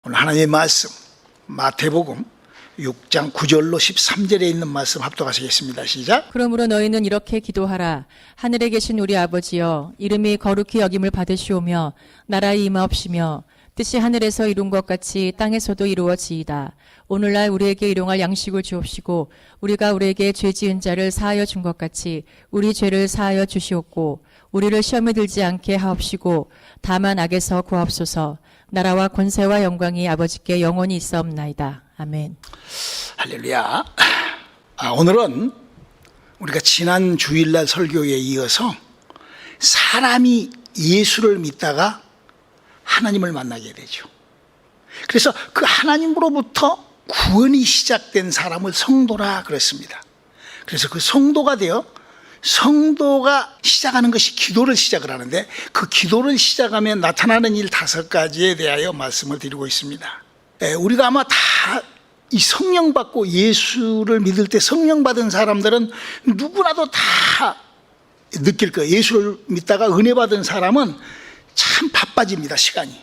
오늘 하나님의 말씀 마태복음 6장 9절로 13절에 있는 말씀 합독하시겠습니다. 시작. 그러므로 너희는 이렇게 기도하라. 하늘에 계신 우리 아버지여, 이름이 거룩히 여김을 받으시오며 나라의 임하옵시며 뜻이 하늘에서 이룬 것 같이 땅에서도 이루어지이다. 오늘날 우리에게 일용할 양식을 주옵시고 우리가 우리에게 죄 지은 자를 사하여 준 것 같이 우리 죄를 사하여 주시옵고 우리를 시험에 들지 않게 하옵시고 다만 악에서 구하옵소서. 나라와 권세와 영광이 아버지께 영원히 있사옵나이다. 아멘. 할렐루야. 오늘은 우리가 지난 주일날 설교에 이어서 사람이 예수를 믿다가 하나님을 만나게 되죠. 그래서 그 하나님으로부터 구원이 시작된 사람을 성도라 그랬습니다. 그래서 그 성도가 되어 성도가 시작하는 것이 기도를 시작을 하는데, 그 기도를 시작하면 나타나는 일 5가지에 대하여 말씀을 드리고 있습니다. 우리가 아마 다 이 성령 받고 예수를 믿을 때 성령 받은 사람들은 누구라도 다 느낄 거예요. 예수를 믿다가 은혜 받은 사람은 참 바빠집니다. 시간이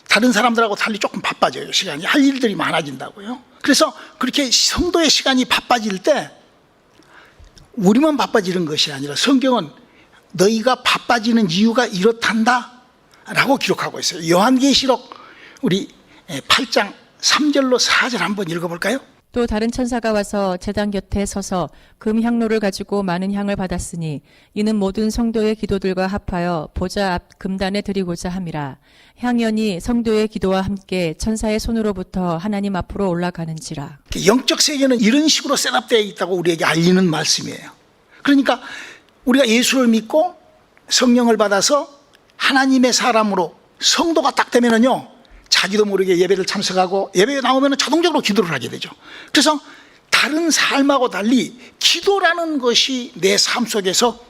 다른 사람들하고 달리 조금 바빠져요. 시간이 할 일들이 많아진다고요. 그래서 그렇게 성도의 시간이 바빠질 때 우리만 바빠지는 것이 아니라 성경은 너희가 바빠지는 이유가 이렇단다 라고 기록하고 있어요. 요한계시록 우리 8장 3절로 4절 한번 읽어볼까요? 또 다른 천사가 와서 제단 곁에 서서 금 향로를 가지고 많은 향을 받았으니 이는 모든 성도의 기도들과 합하여 보좌 앞 금단에 드리고자 함이라. 향연이 성도의 기도와 함께 천사의 손으로부터 하나님 앞으로 올라가는지라. 영적 세계는 이런 식으로 셋업되어 있다고 우리에게 알리는 말씀이에요. 그러니까 우리가 예수를 믿고 성령을 받아서 하나님의 사람으로 성도가 딱 되면은요, 자기도 모르게 예배를 참석하고 예배에 나오면 자동적으로 기도를 하게 되죠. 그래서 다른 삶하고 달리 기도라는 것이 내 삶 속에서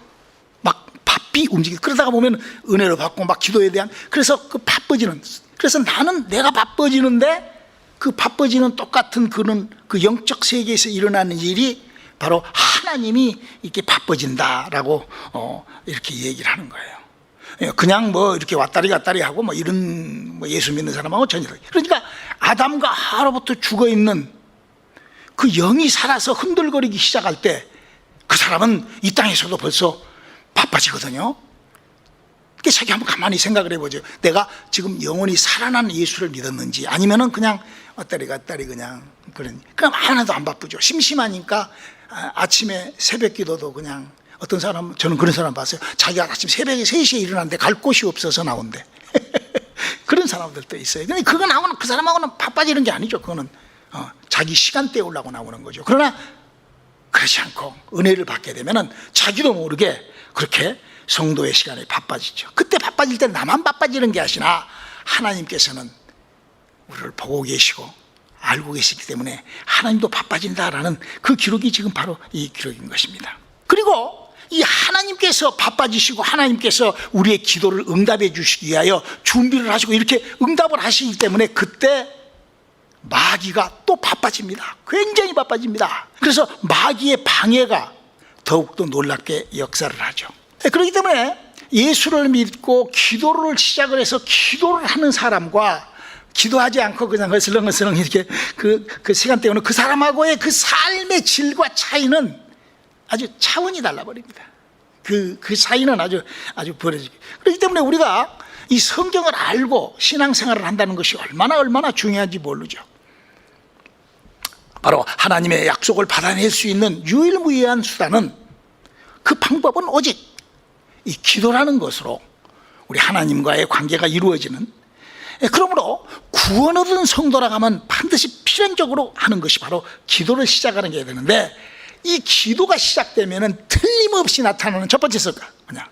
막 바삐 움직이고, 그러다가 보면 은혜를 받고 막 기도에 대한, 그래서 그 바빠지는, 그래서 나는 내가 바빠지는데 그 바빠지는 똑같은 그 영적 세계에서 일어나는 일이 바로 하나님이 이렇게 바빠진다라고 이렇게 얘기를 하는 거예요. 그냥 뭐 이렇게 왔다리 갔다리 하고 뭐 이런 예수 믿는 사람하고 전혀. 그러니까 아담과 하와로부터 죽어 있는 그 영이 살아서 흔들거리기 시작할 때 그 사람은 이 땅에서도 벌써 바빠지거든요. 그러니까 자기 한번 가만히 생각을 해보죠. 내가 지금 영원히 살아난 예수를 믿었는지, 아니면은 그냥 왔다리 갔다리 그냥 그럼 하나도 안 바쁘죠. 심심하니까 아침에 새벽 기도도 그냥, 어떤 사람, 저는 그런 사람 봤어요. 자기가 아침 새벽에 3시에 일어났는데 갈 곳이 없어서 나온대. 그런 사람들도 있어요. 근데 그거 나오는, 그 사람하고는 바빠지는 게 아니죠. 그거는 자기 시간 때우려고 나오는 거죠. 그러나 그렇지 않고 은혜를 받게 되면은 자기도 모르게 그렇게 성도의 시간에 바빠지죠. 그때 바빠질 때 나만 바빠지는 게 아니라 하나님께서는 우리를 보고 계시고 알고 계시기 때문에 하나님도 바빠진다라는 그 기록이 지금 바로 이 기록인 것입니다. 그리고 이 하나님께서 바빠지시고 하나님께서 우리의 기도를 응답해 주시기 위하여 준비를 하시고 이렇게 응답을 하시기 때문에 그때 마귀가 또 바빠집니다. 굉장히 바빠집니다. 그래서 마귀의 방해가 더욱더 놀랍게 역사를 하죠. 그렇기 때문에 예수를 믿고 기도를 시작을 해서 기도를 하는 사람과 기도하지 않고 그냥 어슬렁어슬렁 이렇게 그 시간 때우는 그 사람하고의 그 삶의 질과 차이는 아주 차원이 달라버립니다. 그 사이는 아주 벌어지고. 그렇기 때문에 우리가 이 성경을 알고 신앙생활을 한다는 것이 얼마나 중요한지 모르죠. 바로 하나님의 약속을 받아낼 수 있는 유일무이한 수단은, 그 방법은 오직 이 기도라는 것으로 우리 하나님과의 관계가 이루어지는, 그러므로 구원 얻은 성도라고 하면 반드시 필연적으로 하는 것이 바로 기도를 시작하는 게 되는데, 이 기도가 시작되면 틀림없이 나타나는 첫 번째 습관, 그냥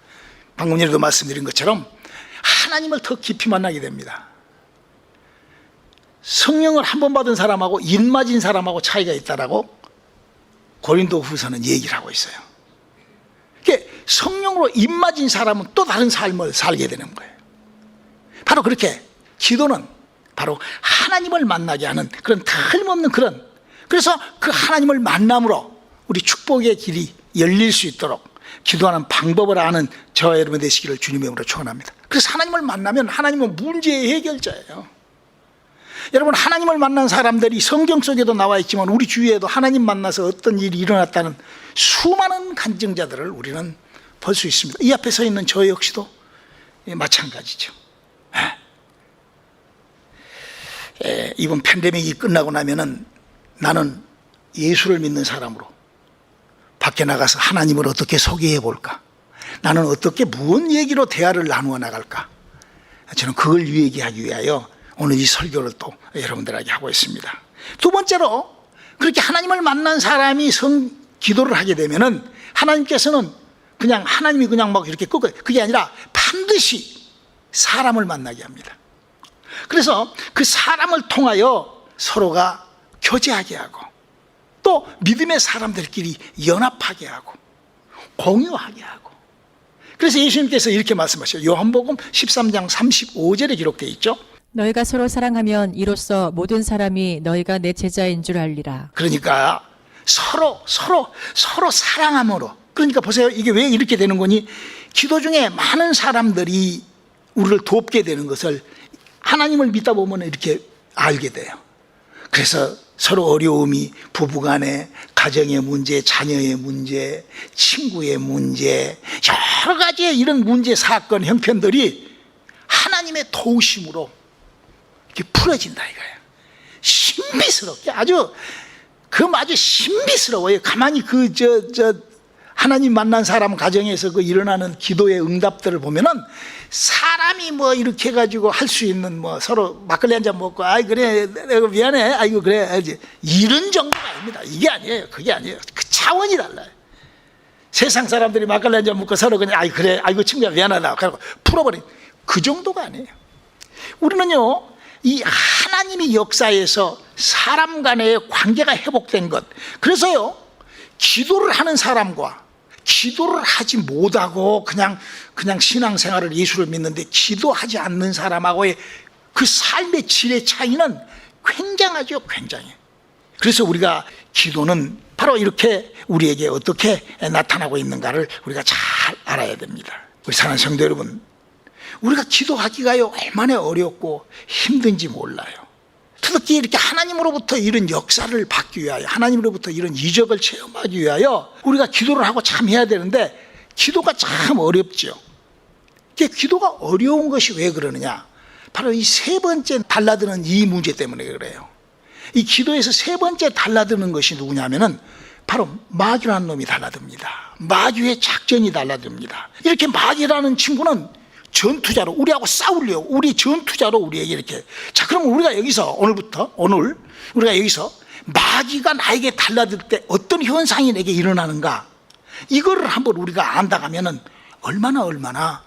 방금 전에도 말씀드린 것처럼 하나님을 더 깊이 만나게 됩니다. 성령을 한 번 받은 사람하고 입 맞은 사람하고 차이가 있다라고 고린도후서는 얘기를 하고 있어요. 그러니까 성령으로 입 맞은 사람은 또 다른 삶을 살게 되는 거예요. 바로 그렇게 기도는 바로 하나님을 만나게 하는 그런 틀림없는 그래서 그 하나님을 만남으로 우리 축복의 길이 열릴 수 있도록 기도하는 방법을 아는 저와 여러분 되시기를 주님의 이름으로 축원합니다. 그래서 하나님을 만나면 하나님은 문제의 해결자예요. 여러분, 하나님을 만난 사람들이 성경 속에도 나와 있지만 우리 주위에도 하나님 만나서 어떤 일이 일어났다는 수많은 간증자들을 우리는 볼 수 있습니다. 이 앞에 서 있는 저 역시도 마찬가지죠. 이번 팬데믹이 끝나고 나면은 나는 예수를 믿는 사람으로 밖에 나가서 하나님을 어떻게 소개해 볼까? 나는 어떻게 무슨 얘기로 대화를 나누어 나갈까? 저는 그걸 얘기하기 위하여 오늘 이 설교를 또 여러분들에게 하고 있습니다. 두 번째로, 그렇게 하나님을 만난 사람이 기도를 하게 되면은 하나님께서는 그냥 하나님이 그냥 막 이렇게 그게 아니라 반드시 사람을 만나게 합니다. 그래서 그 사람을 통하여 서로가 교제하게 하고 또 믿음의 사람들끼리 연합하게 하고 공유하게 하고, 그래서 예수님께서 이렇게 말씀하셔요. 요한복음 13장 35절에 기록되어 있죠. 너희가 서로 사랑하면 이로써 모든 사람이 너희가 내 제자인 줄 알리라. 그러니까 서로 사랑함으로, 그러니까 보세요. 이게 왜 이렇게 되는 거니? 기도 중에 많은 사람들이 우리를 돕게 되는 것을 하나님을 믿다 보면 이렇게 알게 돼요. 그래서 서로 어려움이 부부간에, 가정의 문제, 자녀의 문제, 친구의 문제, 여러 가지의 이런 문제, 사건, 형편들이 하나님의 도우심으로 이렇게 풀어진다 이거예요. 신비스럽게, 아주 신비스러워요. 가만히 하나님 만난 사람 가정에서 그 일어나는 기도의 응답들을 보면은 사람이 뭐 이렇게 해가지고 할 수 있는 뭐 서로 막걸리 한 잔 먹고 아이 그래 내가 미안해 아이고 그래 이런 정도가 아닙니다. 이게 아니에요. 그게 아니에요. 그 차원이 달라요. 세상 사람들이 막걸리 한 잔 먹고 서로 그냥 아이 그래 아이고 친구야 미안하다 그러고 풀어버린 그 정도가 아니에요. 우리는요, 이 하나님의 역사에서 사람 간의 관계가 회복된 것, 그래서요 기도를 하는 사람과 기도를 하지 못하고 그냥 신앙생활을 예수를 믿는데 기도하지 않는 사람하고의 그 삶의 질의 차이는 굉장하죠. 굉장해. 그래서 우리가 기도는 바로 이렇게 우리에게 어떻게 나타나고 있는가를 우리가 잘 알아야 됩니다. 우리 사랑하는 성도 여러분, 우리가 기도하기가요 얼마나 어렵고 힘든지 몰라요. 특히 이렇게 하나님으로부터 이런 역사를 받기 위하여, 하나님으로부터 이런 이적을 체험하기 위하여 우리가 기도를 하고 참 해야 되는데 기도가 참 어렵죠. 기도가 어려운 것이 왜 그러느냐? 바로 이 세 번째 달라드는 이 문제 때문에 그래요. 이 기도에서 세 번째 달라드는 것이 누구냐면은 바로 마귀라는 놈이 달라듭니다. 마귀의 작전이 달라듭니다. 이렇게 마귀라는 친구는 전투자로 우리하고 싸우려고, 우리 전투자로 우리에게 이렇게. 자, 그럼 우리가 여기서 오늘 우리가 여기서 마귀가 나에게 달라들 때 어떤 현상이 내게 일어나는가, 이거를 한번 우리가 안다가면은 얼마나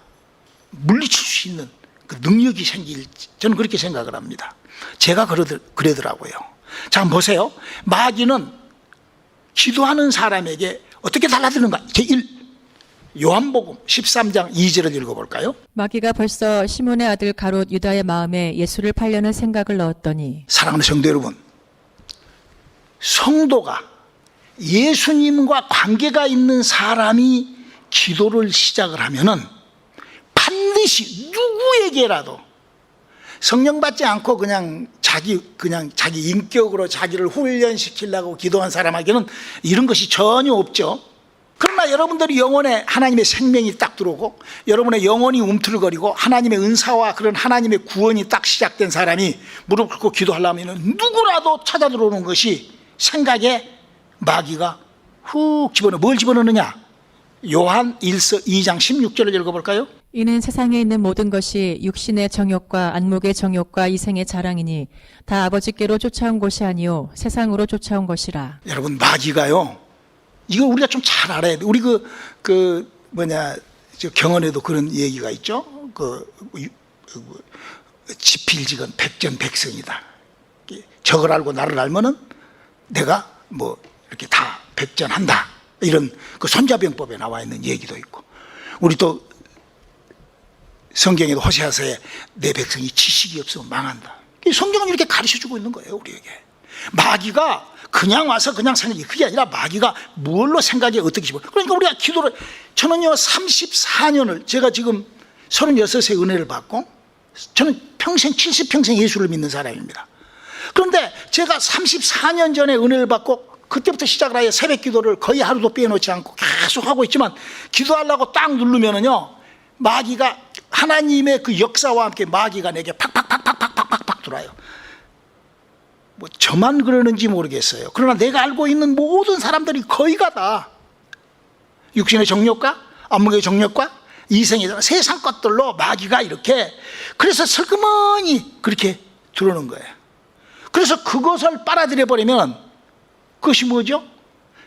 물리칠 수 있는 그 능력이 생길지 저는 그렇게 생각을 합니다. 제가 그러더라고요. 자, 한번 보세요. 마귀는 기도하는 사람에게 어떻게 달라드는가? 제1, 요한복음 13장 2절을 읽어볼까요? 마귀가 벌써 시몬의 아들 가롯 유다의 마음에 예수를 팔려는 생각을 넣었더니. 사랑하는 성도 여러분, 성도가 예수님과 관계가 있는 사람이 기도를 시작을 하면은 반드시 누구에게라도 성령 받지 않고 그냥 자기 인격으로 자기를 훈련시키려고 기도한 사람에게는 이런 것이 전혀 없죠. 그러나 여러분들이 영혼에 하나님의 생명이 딱 들어오고 여러분의 영혼이 움틀거리고 하나님의 은사와 그런 하나님의 구원이 딱 시작된 사람이 무릎 꿇고 기도하려면 누구라도 찾아 들어오는 것이 생각에 마귀가 훅 집어넣어. 뭘 집어넣느냐? 요한 1서 2장 16절을 읽어볼까요? 이는 세상에 있는 모든 것이 육신의 정욕과 안목의 정욕과 이생의 자랑이니 다 아버지께로 쫓아온 것이 아니요 세상으로 쫓아온 것이라. 여러분, 마귀가요, 이거 우리가 좀 잘 알아야 돼. 우리 저 경언에도 그런 얘기가 있죠. 지필지건 백전백승이다. 적을 알고 나를 알면은 내가 뭐 이렇게 다 백전한다. 이런 그 손자병법에 나와 있는 얘기도 있고, 우리 또 성경에도 호세아서에 내 백성이 지식이 없으면 망한다. 성경은 이렇게 가르쳐주고 있는 거예요, 우리에게. 마귀가 그냥 와서 그냥 생각이, 그게 아니라 마귀가 뭘로 생각이 어떻게 집어. 그러니까 우리가 기도를, 저는요 34년을, 제가 지금 36세 은혜를 받고 저는 평생 70평생 예수를 믿는 사람입니다. 그런데 제가 34년 전에 은혜를 받고 그때부터 시작을 하여 새벽 기도를 거의 하루도 빼놓지 않고 계속 하고 있지만, 기도하려고 딱 누르면은요, 마귀가, 하나님의 그 역사와 함께 마귀가 내게 팍팍팍팍팍팍팍 들어와요. 뭐 저만 그러는지 모르겠어요. 그러나 내가 알고 있는 모든 사람들이 거의가 다 육신의 정욕과 안목의 정욕과 이생의 세상 것들로 마귀가 이렇게, 그래서 슬그머니 그렇게 들어오는 거예요. 그래서 그것을 빨아들여 버리면 그것이 뭐죠?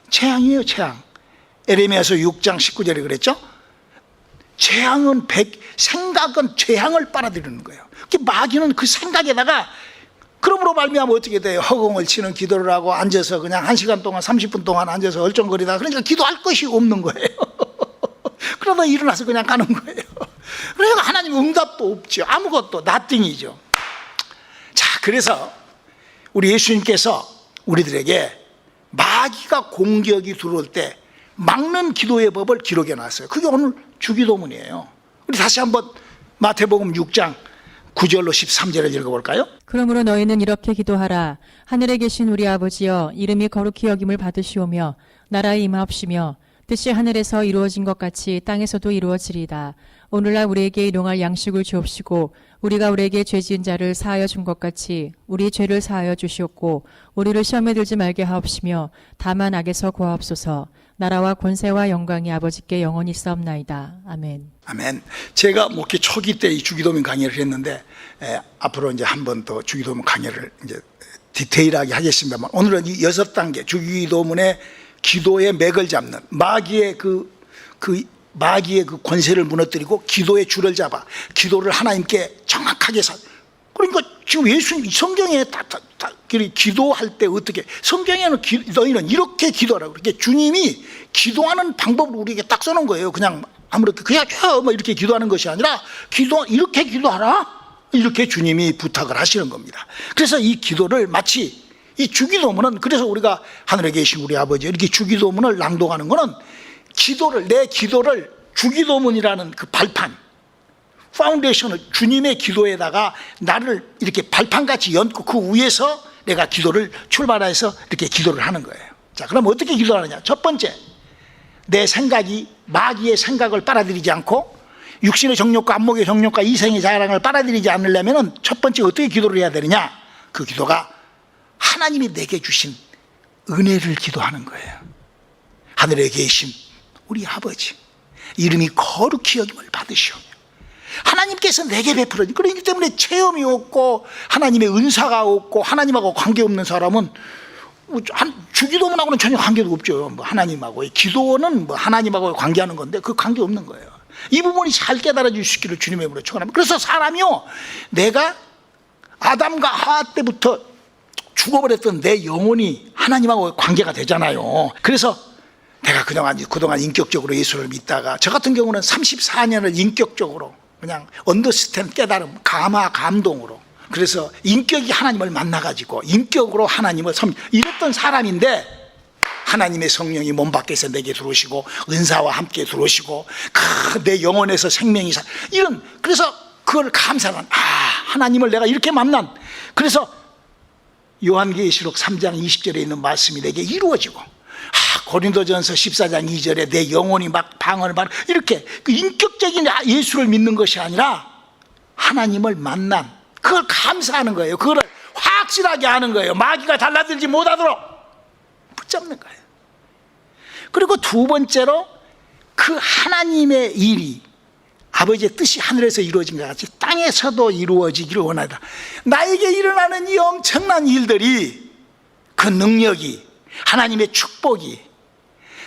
재앙이에요. 재앙. 에레미야서 6장 19절에 그랬죠? 재앙은 생각은 재앙을 빨아들이는 거예요. 마귀는 그 생각에다가, 그러므로 말미암아 어떻게 돼요? 허공을 치는 기도를 하고 앉아서 그냥 1시간 동안 30분 동안 앉아서 얼쩡거리다가, 그러니까 기도할 것이 없는 거예요. 그러다 일어나서 그냥 가는 거예요. 그러니까 하나님 응답도 없죠. 아무것도 나띵이죠. 자, 그래서 우리 예수님께서 우리들에게 마귀가 공격이 들어올 때 막는 기도의 법을 기록해 놨어요. 그게 오늘 주기도문이에요. 우리 다시 한번 마태복음 6장 9절로 13절을 읽어볼까요? 그러므로 너희는 이렇게 기도하라. 하늘에 계신 우리 아버지여, 이름이 거룩히 여김을 받으시오며 나라의 임하옵시며 뜻이 하늘에서 이루어진 것 같이 땅에서도 이루어지리이다. 오늘날 우리에게 일용할 양식을 주옵시고 우리가 우리에게 죄 지은 자를 사하여 준 것 같이 우리 죄를 사하여 주시옵고 우리를 시험에 들지 말게 하옵시며 다만 악에서 구하옵소서. 나라와 권세와 영광이 아버지께 영원히 있사옵나이다. 아멘. 아멘. 제가 목회 초기 때 이 주기도문 강의를 했는데, 앞으로 이제 한 번 더 주기도문 강의를 이제 디테일하게 하겠습니다만, 오늘은 이 6단계 주기도문의 기도의 맥을 잡는 마귀의 마귀의 그 권세를 무너뜨리고 기도의 줄을 잡아 기도를 하나님께 정확하게 그러니까 지금 예수님 성경에 기도할 때 어떻게, 성경에는 너희는 이렇게 기도하라고, 그렇게 주님이 기도하는 방법을 우리에게 딱 써놓은 거예요. 그냥 아무렇게 그냥 뭐 이렇게 기도하는 것이 아니라 이렇게 기도하라, 이렇게 주님이 부탁을 하시는 겁니다. 그래서 이 기도를 마치 이 주기도문은, 그래서 우리가 하늘에 계신 우리 아버지 이렇게 주기도문을 낭독하는 거는 내 기도를 주기도문이라는 그 발판, 파운데이션을 주님의 기도에다가 나를 이렇게 발판같이 얹고 그 위에서 내가 기도를 출발해서 이렇게 기도를 하는 거예요. 자, 그럼 어떻게 기도하느냐? 첫 번째, 내 생각이 마귀의 생각을 빨아들이지 않고 육신의 정욕과 안목의 정욕과 이생의 자랑을 빨아들이지 않으려면 첫 번째 어떻게 기도를 해야 되느냐? 그 기도가 하나님이 내게 주신 은혜를 기도하는 거예요. 하늘에 계신 우리 아버지, 이름이 거룩히 여김을 받으시오며 하나님께서 내게 베풀어, 그렇기 때문에 체험이 없고 하나님의 은사가 없고 하나님하고 관계없는 사람은 주기도문하고는 전혀 관계도 없죠. 뭐 하나님하고의 기도는 뭐 하나님하고 관계하는 건데 그 관계 없는 거예요. 이 부분이 잘 깨달아 주시기를 주님의 이름으로 축원합니다. 그래서 사람이요, 내가 아담과 하와 때부터 죽어버렸던 내 영혼이 하나님하고 관계가 되잖아요. 그래서 내가 그동안 인격적으로 예수를 믿다가, 저 같은 경우는 34년을 인격적으로 그냥 언더스탠드, 깨달음, 감동으로, 그래서 인격이 하나님을 만나가지고 인격으로 하나님을 이랬던 사람인데, 하나님의 성령이 몸 밖에서 내게 들어오시고 은사와 함께 들어오시고 내 영혼에서 생명이 그래서 그걸 감사한, 하나님을 내가 이렇게 만난, 그래서 요한계시록 3장 20절에 있는 말씀이 내게 이루어지고, 고린도전서 14장 2절에 내 영혼이 막 방언을 받는, 이렇게 그 인격적인 예수를 믿는 것이 아니라 하나님을 만난, 그걸 감사하는 거예요. 그걸 확실하게 하는 거예요. 마귀가 달라들지 못하도록 붙잡는 거예요. 그리고 두 번째로, 그 하나님의 일이, 아버지의 뜻이 하늘에서 이루어진 것 같이 땅에서도 이루어지기를 원하다. 나에게 일어나는 이 엄청난 일들이, 그 능력이, 하나님의 축복이,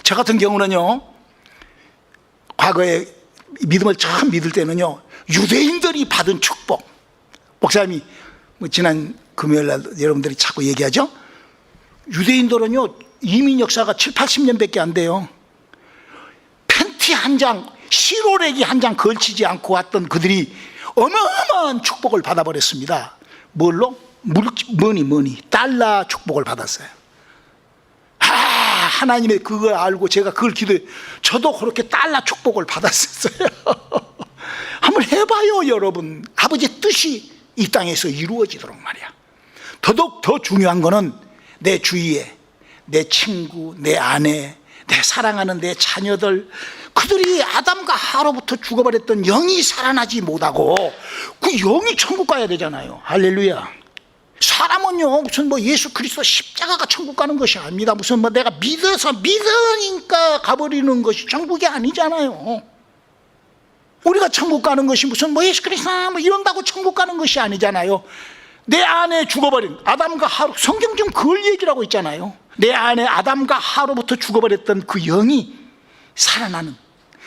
저 같은 경우는요, 과거에 믿음을 처음 믿을 때는요, 유대인들이 받은 축복, 목사님이 지난 금요일날 여러분들이 자꾸 얘기하죠. 유대인들은요, 이민 역사가 7, 80년밖에 안 돼요. 팬티 한 장, 시로레기 한 장 걸치지 않고 왔던 그들이 어마어마한 축복을 받아버렸습니다. 뭘로? 머니 달러 축복을 받았어요. 하나님의 그걸 알고 제가 그걸 기도해, 저도 그렇게 달러 축복을 받았었어요. 한번 해봐요, 여러분. 아버지의 뜻이 이 땅에서 이루어지도록 말이야. 더더욱 더 중요한 거는 내 주위에 내 친구, 내 아내, 내 사랑하는 내 자녀들, 그들이 아담과 하로부터 죽어버렸던 영이 살아나지 못하고 그 영이 천국 가야 되잖아요. 할렐루야. 사람은요 무슨 뭐 예수 그리스도 십자가가 천국 가는 것이 아닙니다. 무슨 뭐 내가 믿으니까 가버리는 것이 천국이 아니잖아요. 우리가 천국 가는 것이 무슨 뭐 예수 그리스도 뭐 이런다고 천국 가는 것이 아니잖아요. 내 안에 죽어버린 아담과 하루, 성경 지금 그걸 얘기를 하고 있잖아요. 내 안에 아담과 하로부터 죽어버렸던 그 영이 살아나는,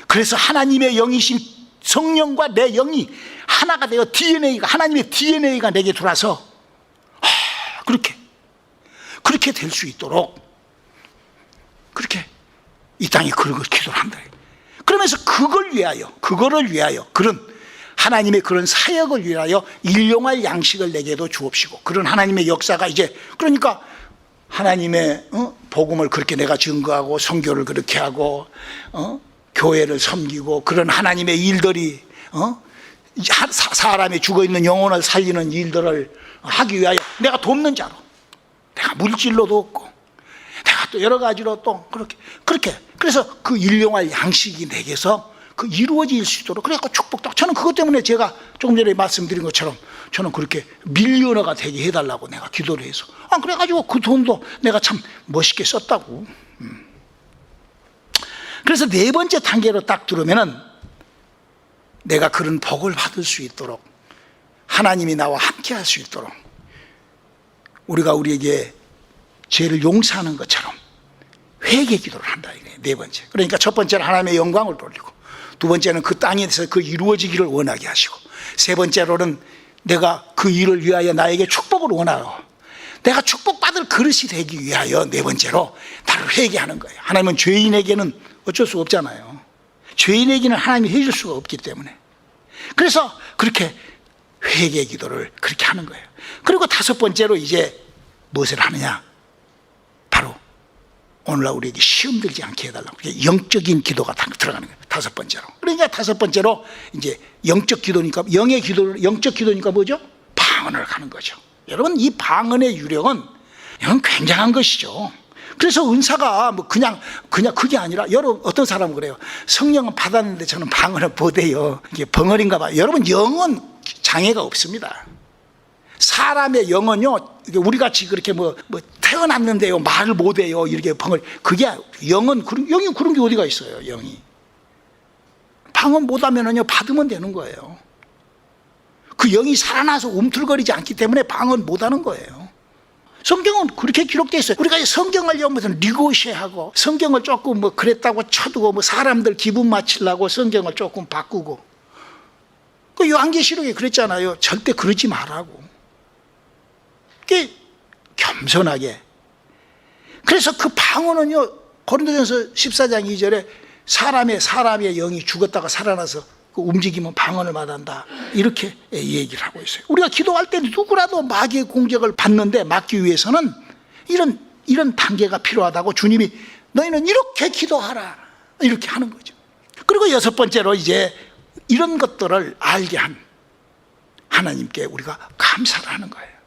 그래서 하나님의 영이신 성령과 내 영이 하나가 되어 DNA가, 하나님의 DNA가 내게 들어와서 그렇게 될 수 있도록 그렇게 이 땅에 그런 걸 기도를 한다. 그러면서 그거를 위하여 그런 하나님의 그런 사역을 위하여 일용할 양식을 내게도 주옵시고, 그런 하나님의 역사가 이제, 그러니까 하나님의 복음을 그렇게 내가 증거하고 선교를 그렇게 하고 교회를 섬기고 그런 하나님의 일들이 사람이 죽어있는 영혼을 살리는 일들을 하기 위하여 내가 돕는 자로, 내가 물질로도 없고 내가 또 여러 가지로 또 그렇게 그래서 그 일용할 양식이 내게서 그 이루어질 수 있도록, 그래갖고 축복도, 저는 그것 때문에 제가 조금 전에 말씀드린 것처럼 저는 그렇게 밀리언어가 되게 해달라고 내가 기도를 해서 그래가지고 그 돈도 내가 참 멋있게 썼다고. 그래서 네 번째 단계로 딱 들어오면은 내가 그런 복을 받을 수 있도록, 하나님이 나와 함께 할 수 있도록 우리가 우리에게 죄를 용서하는 것처럼 회개 기도를 한다, 이게 네 번째. 그러니까 첫 번째는 하나님의 영광을 돌리고, 두 번째는 그 땅에서 그 이루어지기를 원하게 하시고, 세 번째로는 내가 그 일을 위하여 나에게 축복을 원하고 내가 축복받을 그릇이 되기 위하여 네 번째로 나를 회개하는 거예요. 하나님은 죄인에게는 어쩔 수 없잖아요. 죄인에게는 하나님이 해줄 수가 없기 때문에, 그래서 그렇게 회개 기도를 그렇게 하는 거예요. 그리고 다섯 번째로 이제 무엇을 하느냐, 바로 오늘날 우리에게 시험 들지 않게 해달라고, 영적인 기도가 들어가는 거예요. 다섯 번째로. 그러니까 다섯 번째로 이제 영적 기도니까, 영적 기도니까 뭐죠? 방언을 하는 거죠. 여러분, 이 방언의 유력은 이건 굉장한 것이죠. 그래서 은사가 뭐 그냥 그게 아니라, 여러분 어떤 사람은 그래요. 성령은 받았는데 저는 방언을 못해요. 이게 벙어리인가 봐요. 여러분, 영은 장애가 없습니다. 사람의 영은요, 우리같이 그렇게 뭐 태어났는데요 말을 못해요 이렇게 벙어리, 그게 영이 그런 게 어디가 있어요. 영이 방언 못하면은요 받으면 되는 거예요. 그 영이 살아나서 움틀거리지 않기 때문에 방언 못하는 거예요. 성경은 그렇게 기록되어 있어요. 우리가 성경을 무슨 리고시하고 성경을 조금 뭐 그랬다고 쳐두고 뭐 사람들 기분 맞추려고 성경을 조금 바꾸고, 그 요한계시록에 그랬잖아요. 절대 그러지 말라고. 그게 겸손하게. 그래서 그 방언은요, 고린도전서 14장 2절에 사람의 영이 죽었다가 살아나서 그 움직이면 방언을 말한다, 이렇게 얘기를 하고 있어요. 우리가 기도할 때 누구라도 마귀의 공격을 받는데 막기 위해서는 이런 단계가 필요하다고 주님이 너희는 이렇게 기도하라, 이렇게 하는 거죠. 그리고 여섯 번째로 이제 이런 것들을 알게 한 하나님께 우리가 감사를 하는 거예요.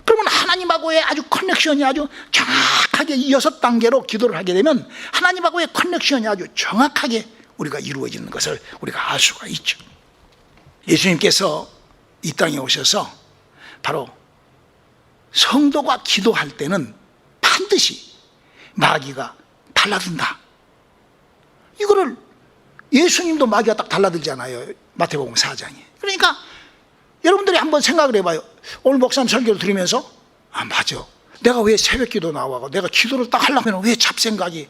그러면 하나님하고의 아주 커넥션이 아주 정확하게, 이 여섯 단계로 기도를 하게 되면 하나님하고의 커넥션이 아주 정확하게 우리가 이루어지는 것을 우리가 알 수가 있죠. 예수님께서 이 땅에 오셔서 바로 성도가 기도할 때는 반드시 마귀가 달라든다. 이거를 예수님도 마귀가 딱 달라들잖아요. 마태복음 4장에. 그러니까 여러분들이 한번 생각을 해봐요. 오늘 목사님 설교를 들으면서 맞아, 내가 왜 새벽기도 나와고 내가 기도를 딱 하려면 왜 잡생각이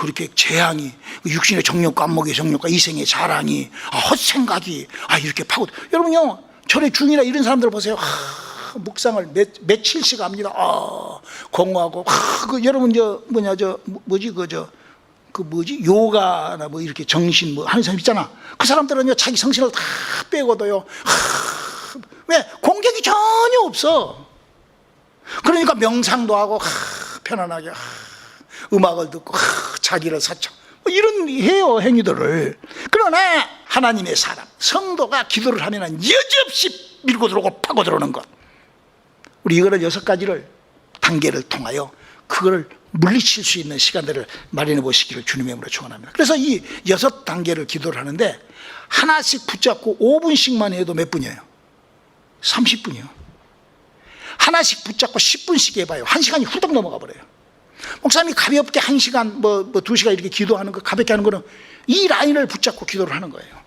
그렇게 재앙이, 육신의 정욕과 안목의 정욕과 이생의 자랑이, 헛생각이 이렇게 파고. 여러분요, 전에 중이나 이런 사람들 보세요. 묵상을 며칠씩 합니다. 공허하고 그 여러분 요가나 뭐 이렇게 정신 뭐 하는 사람 있잖아. 그 사람들은요 자기 정신을 다 빼고도요 왜? 공격이 전혀 없어. 그러니까 명상도 하고 편안하게 음악을 듣고 자기를 사청 이런 해요, 행위들을. 그러나 하나님의 사람, 성도가 기도를 하면 여지없이 밀고 들어오고 파고 들어오는 것, 우리 이거를 6가지를 단계를 통하여 그거를 물리칠 수 있는 시간들을 마련해 보시기를 주님의 이름으로 축원합니다. 그래서 이 6단계를 기도를 하는데 하나씩 붙잡고 5분씩만 해도 몇 분이에요? 30분이요. 하나씩 붙잡고 10분씩 해봐요. 1시간이 훌쩍 넘어가 버려요. 목사님이 가볍게 1시간, 2시간 이렇게 기도하는 거, 가볍게 하는 거는 이 라인을 붙잡고 기도를 하는 거예요.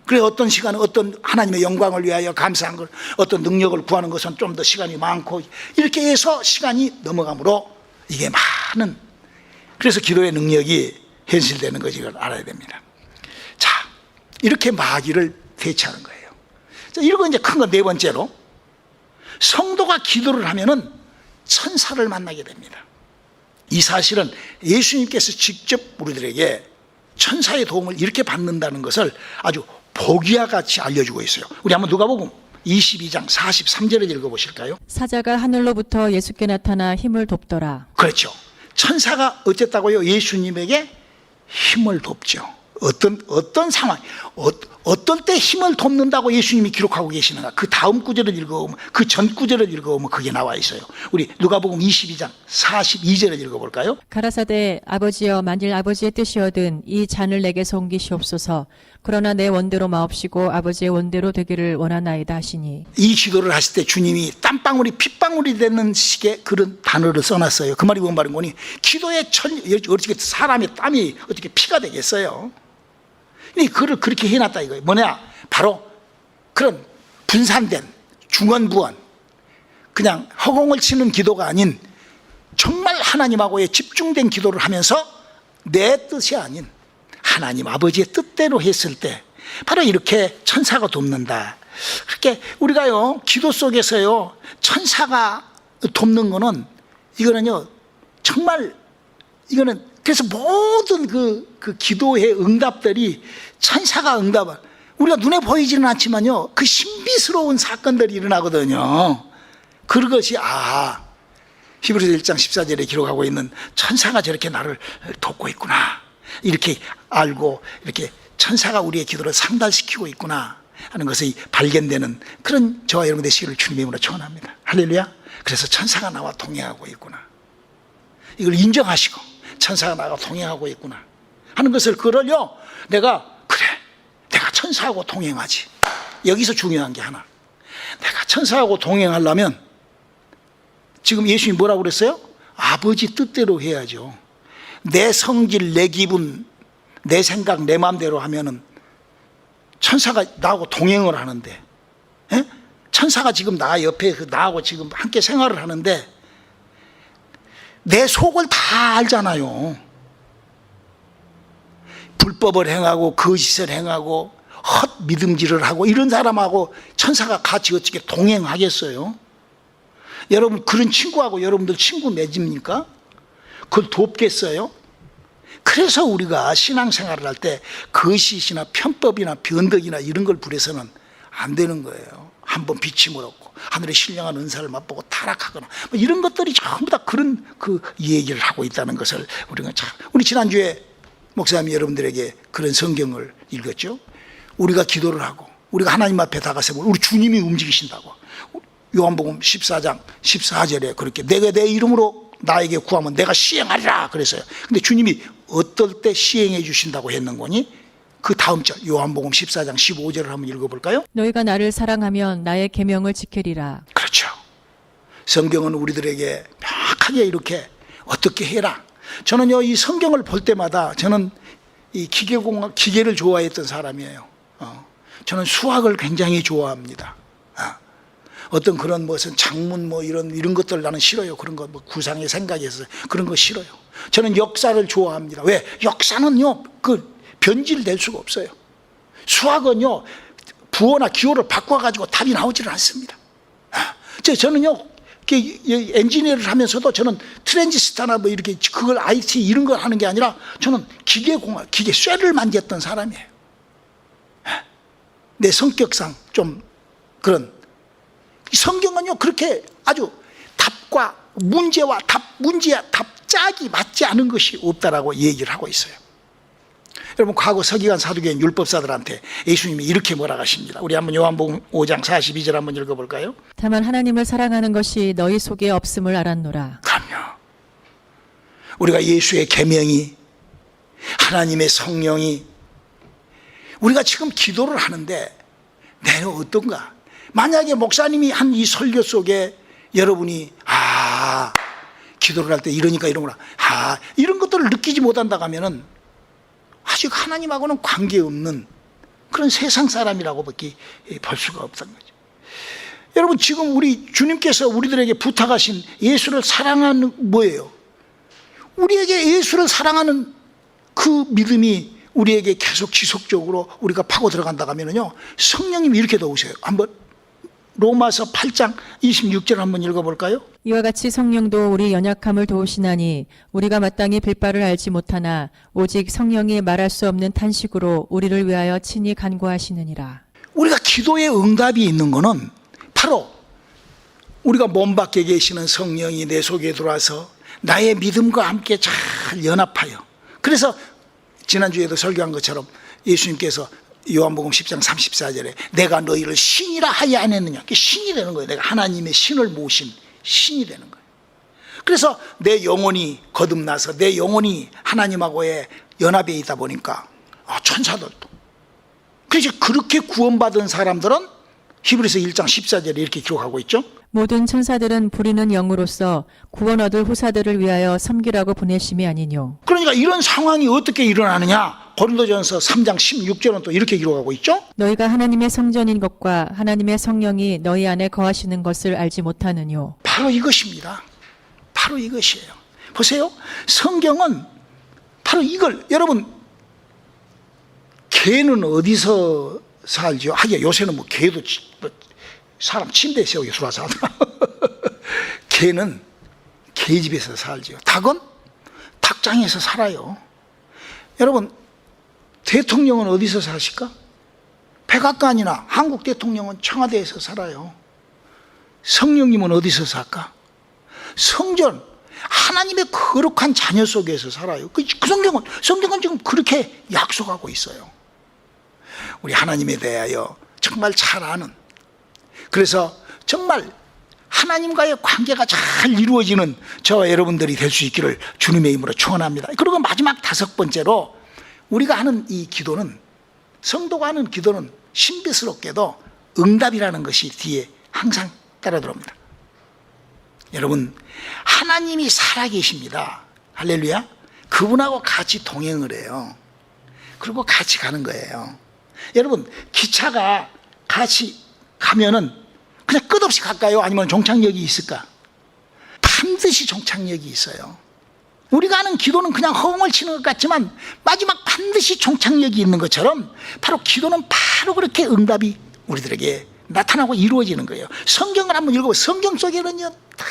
그래 어떤 시간은 어떤 하나님의 영광을 위하여 감사한 걸, 어떤 능력을 구하는 것은 좀 더 시간이 많고, 이렇게 해서 시간이 넘어가므로 이게 많은, 그래서 기도의 능력이 현실되는 것을 알아야 됩니다. 자, 이렇게 마귀를 대체하는 거예요. 자, 이러고 이제 큰 건 네 번째로, 성도가 기도를 하면은 천사를 만나게 됩니다. 이 사실은 예수님께서 직접 우리들에게 천사의 도움을 이렇게 받는다는 것을 아주 보기와 같이 알려주고 있어요. 우리 한번 누가복음 22장 43절을 읽어보실까요? 사자가 하늘로부터 예수께 나타나 힘을 돕더라. 그렇죠. 천사가 어쨌다고요? 예수님에게 힘을 돕죠. 어떤 상황, 어떨 때 힘을 돕는다고 예수님이 기록하고 계시는가? 그 다음 구절을 읽어보면, 그 전 구절을 읽어보면 그게 나와 있어요. 우리 누가복음 22장 42절을 읽어볼까요? 가라사대 아버지여 만일 아버지의 뜻이거든 이 잔을 내게서 옮기시옵소서. 그러나 내 원대로 마옵시고 아버지의 원대로 되기를 원하나이다 하시니. 이 기도를 하실 때 주님이 땀방울이 핏방울이 되는 식의 그런 단어를 써놨어요. 그 말이 뭔 말인 거니? 기도의 어떻게 사람의 땀이 어떻게 피가 되겠어요? 그를 그렇게 해놨다 이거예요. 뭐냐? 바로 그런 분산된 중언부언, 그냥 허공을 치는 기도가 아닌 정말 하나님하고의 집중된 기도를 하면서 내 뜻이 아닌 하나님 아버지의 뜻대로 했을 때 바로 이렇게 천사가 돕는다. 그렇게 우리가요 기도 속에서요 천사가 돕는 거는 이거는요 정말 이거는 그래서 모든 그 기도의 응답들이 천사가 응답을, 우리가 눈에 보이지는 않지만요 그 신비스러운 사건들이 일어나거든요. 그것이 히브리서 1장 14절에 기록하고 있는 천사가 저렇게 나를 돕고 있구나, 이렇게 알고 이렇게 천사가 우리의 기도를 상달시키고 있구나 하는 것이 발견되는 그런 저와 여러분 되시기를 주님의 이름으로 축원합니다. 할렐루야. 그래서 천사가 나와 동행하고 있구나, 이걸 인정하시고 천사가 나와 동행하고 있구나 하는 것을, 그걸요 내가 천사하고 동행하지. 여기서 중요한 게 하나, 내가 천사하고 동행하려면 지금 예수님이 뭐라고 그랬어요? 아버지 뜻대로 해야죠. 내 성질, 내 기분, 내 생각, 내 마음대로 하면은 천사가 나하고 동행을 하는데, 천사가 지금 나 옆에 나하고 지금 함께 생활을 하는데 내 속을 다 알잖아요. 불법을 행하고 거짓을 행하고 헛 믿음질을 하고 이런 사람하고 천사가 같이 어떻게 동행하겠어요? 여러분 그런 친구하고 여러분들 친구 맺습니까? 그걸 돕겠어요? 그래서 우리가 신앙생활을 할 때 거짓이나 편법이나 변덕이나 이런 걸 부려서는 안 되는 거예요. 한번 비침을 얻고 하늘의 신령한 은사를 맛보고 타락하거나 이런 것들이 전부 다 그런 그 얘기를 하고 있다는 것을 우리 지난주에 목사님이 여러분들에게 그런 성경을 읽었죠. 우리가 기도를 하고 우리가 하나님 앞에 다가서 우리 주님이 움직이신다고, 요한복음 14장 14절에 그렇게 내가 내 이름으로 나에게 구하면 내가 시행하리라 그랬어요. 근데 주님이 어떨 때 시행해 주신다고 했는 거니? 그 다음 절 요한복음 14장 15절을 한번 읽어볼까요? 너희가 나를 사랑하면 나의 계명을 지키리라. 그렇죠. 성경은 우리들에게 명확하게 이렇게 어떻게 해라. 저는요 이 성경을 볼 때마다 저는 이 기계를 좋아했던 사람이에요. 저는 수학을 굉장히 좋아합니다. 어떤 그런 무슨 장문 이런 것들 나는 싫어요. 그런 거 구상의 생각에서 그런 거 싫어요. 저는 역사를 좋아합니다. 왜? 역사는요 그 변질될 수가 없어요. 수학은요 부호나 기호를 바꿔가지고 답이 나오지를 않습니다. 저는요 엔지니어를 하면서도 저는 트랜지스터나 이렇게 그걸 IT 이런 걸 하는 게 아니라 저는 기계 쇠를 만졌던 사람이에요. 내 성격상 좀 그런, 성경은요 그렇게 아주 답과 문제와 답 짝이 맞지 않은 것이 없다라고 얘기를 하고 있어요. 여러분, 과거 서기관, 사두개인, 율법사들한테 예수님이 이렇게 뭐라 하십니다. 우리 한번 요한복음 5장 42절 한번 읽어볼까요? 다만 하나님을 사랑하는 것이 너희 속에 없음을 알았노라. 그럼요. 우리가 예수의 계명이, 하나님의 성령이, 우리가 지금 기도를 하는데 내는 어떤가? 만약에 목사님이 한 이 설교 속에 여러분이 기도를 할 때 이러니까 이런구나, 이런 것들을 느끼지 못한다고 하면은 아직 하나님하고는 관계없는 그런 세상 사람이라고밖에 볼 수가 없다는 거죠. 여러분, 지금 우리 주님께서 우리들에게 부탁하신 예수를 사랑하는 뭐예요? 우리에게 예수를 사랑하는 그 믿음이 우리에게 계속 지속적으로 우리가 파고 들어간다고 하면요, 성령님이 이렇게 도우세요. 한번 로마서 8장 26절 한번 읽어볼까요? 이와 같이 성령도 우리 연약함을 도우시나니 우리가 마땅히 빌바를 알지 못하나 오직 성령이 말할 수 없는 탄식으로 우리를 위하여 친히 간구하시느니라. 우리가 기도의 응답이 있는 것은 바로 우리가 몸 밖에 계시는 성령이 내 속에 들어와서 나의 믿음과 함께 잘 연합하여, 그래서 지난주에도 설교한 것처럼 예수님께서 요한복음 10장 34절에 내가 너희를 신이라 하지 않았느냐, 신이 되는 거예요. 내가 하나님의 신을 모신 신이 되는 거예요. 그래서 내 영혼이 거듭나서 내 영혼이 하나님하고의 연합에 있다 보니까 천사들도, 그래서 그렇게 구원받은 사람들은 히브리서 1장 14절에 이렇게 기록하고 있죠. 모든 천사들은 부리는 영으로서 구원 얻을 후사들을 위하여 섬기라고 보내심이 아니뇨. 그러니까 이런 상황이 어떻게 일어나느냐, 고린도전서 3장 16절은 또 이렇게 기록하고 있죠. 너희가 하나님의 성전인 것과 하나님의 성령이 너희 안에 거하시는 것을 알지 못하느뇨. 바로 이것입니다. 바로 이것이에요. 보세요, 성경은 바로 이걸, 여러분, 개는 어디서 살죠? 하긴 요새는 뭐 개도 사람 침대에 세우게 들어와서 하더라. 개는 개집에서 살죠. 닭은 닭장에서 살아요. 여러분, 대통령은 어디서 사실까? 백악관이나 한국 대통령은 청와대에서 살아요. 성령님은 어디서 살까? 성전, 하나님의 거룩한 자녀 속에서 살아요. 그 성경은 지금 그렇게 약속하고 있어요. 우리 하나님에 대하여 정말 잘 아는, 그래서 정말 하나님과의 관계가 잘 이루어지는 저와 여러분들이 될 수 있기를 주님의 이름으로 축원합니다. 그리고 마지막 5번째로 우리가 하는 이 기도는, 성도가 하는 기도는 신비스럽게도 응답이라는 것이 뒤에 항상 따라 들어옵니다. 여러분, 하나님이 살아계십니다. 할렐루야. 그분하고 같이 동행을 해요. 그리고 같이 가는 거예요. 여러분, 기차가 같이 가면은 그냥 끝없이 갈까요? 아니면 종착역이 있을까? 반드시 종착역이 있어요. 우리가 하는 기도는 그냥 허공을 치는 것 같지만 마지막 반드시 종착역이 있는 것처럼 바로 기도는 바로 그렇게 응답이 우리들에게 나타나고 이루어지는 거예요. 성경을 한번 읽어보세요. 성경 속에는요, 다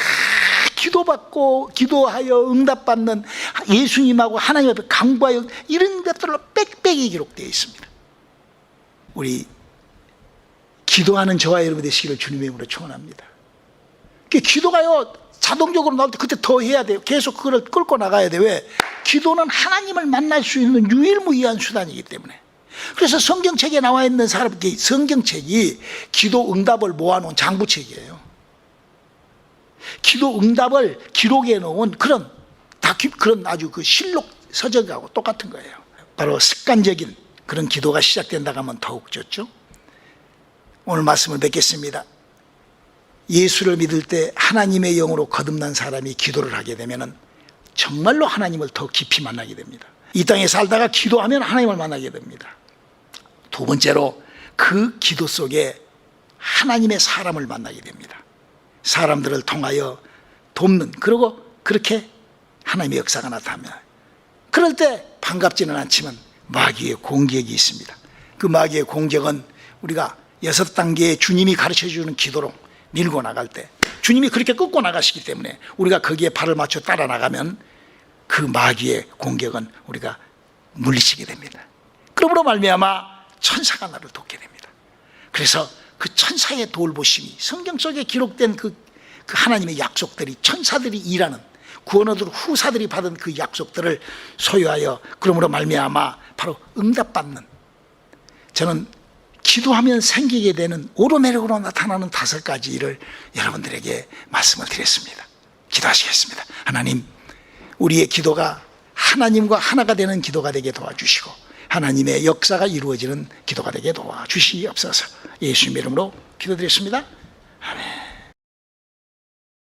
기도받고 기도하여 응답받는 예수님하고 하나님 앞에 간구하여 이런 것들로 빽빽이 기록되어 있습니다. 우리 기도하는 저와 여러분 되시기를 주님의 이름으로 축원합니다. 기도가요, 자동적으로 나올 때 그때 더 해야 돼요. 계속 그걸 끌고 나가야 돼요. 왜? 기도는 하나님을 만날 수 있는 유일무이한 수단이기 때문에. 그래서 성경책에 나와 있는 성경책이 기도 응답을 모아놓은 장부책이에요. 기도 응답을 기록해 놓은 그런 아주 그 실록 서적하고 똑같은 거예요. 바로 습관적인 그런 기도가 시작된다고 하면 더욱 좋죠. 오늘 말씀을 맺겠습니다. 예수를 믿을 때 하나님의 영으로 거듭난 사람이 기도를 하게 되면 정말로 하나님을 더 깊이 만나게 됩니다. 이 땅에 살다가 기도하면 하나님을 만나게 됩니다. 두 번째로 그 기도 속에 하나님의 사람을 만나게 됩니다. 사람들을 통하여 돕는, 그리고 그렇게 하나님의 역사가 나타납니다. 그럴 때 반갑지는 않지만 마귀의 공격이 있습니다. 그 마귀의 공격은 우리가 6단계의 주님이 가르쳐주는 기도로 밀고 나갈 때 주님이 그렇게 끌고 나가시기 때문에 우리가 거기에 발을 맞춰 따라 나가면 그 마귀의 공격은 우리가 물리치게 됩니다. 그러므로 말미암아 천사가 나를 돕게 됩니다. 그래서 그 천사의 돌보심이 성경 속에 기록된 그 하나님의 약속들이, 천사들이 일하는, 구원 얻을 후사들이 받은 그 약속들을 소유하여 그러므로 말미암아 바로 응답받는, 저는 기도하면 생기게 되는 오르메력으로 나타나는 5가지를 여러분들에게 말씀을 드렸습니다. 기도하시겠습니다. 하나님, 우리의 기도가 하나님과 하나가 되는 기도가 되게 도와주시고 하나님의 역사가 이루어지는 기도가 되게 도와주시옵소서. 예수님의 이름으로 기도드렸습니다.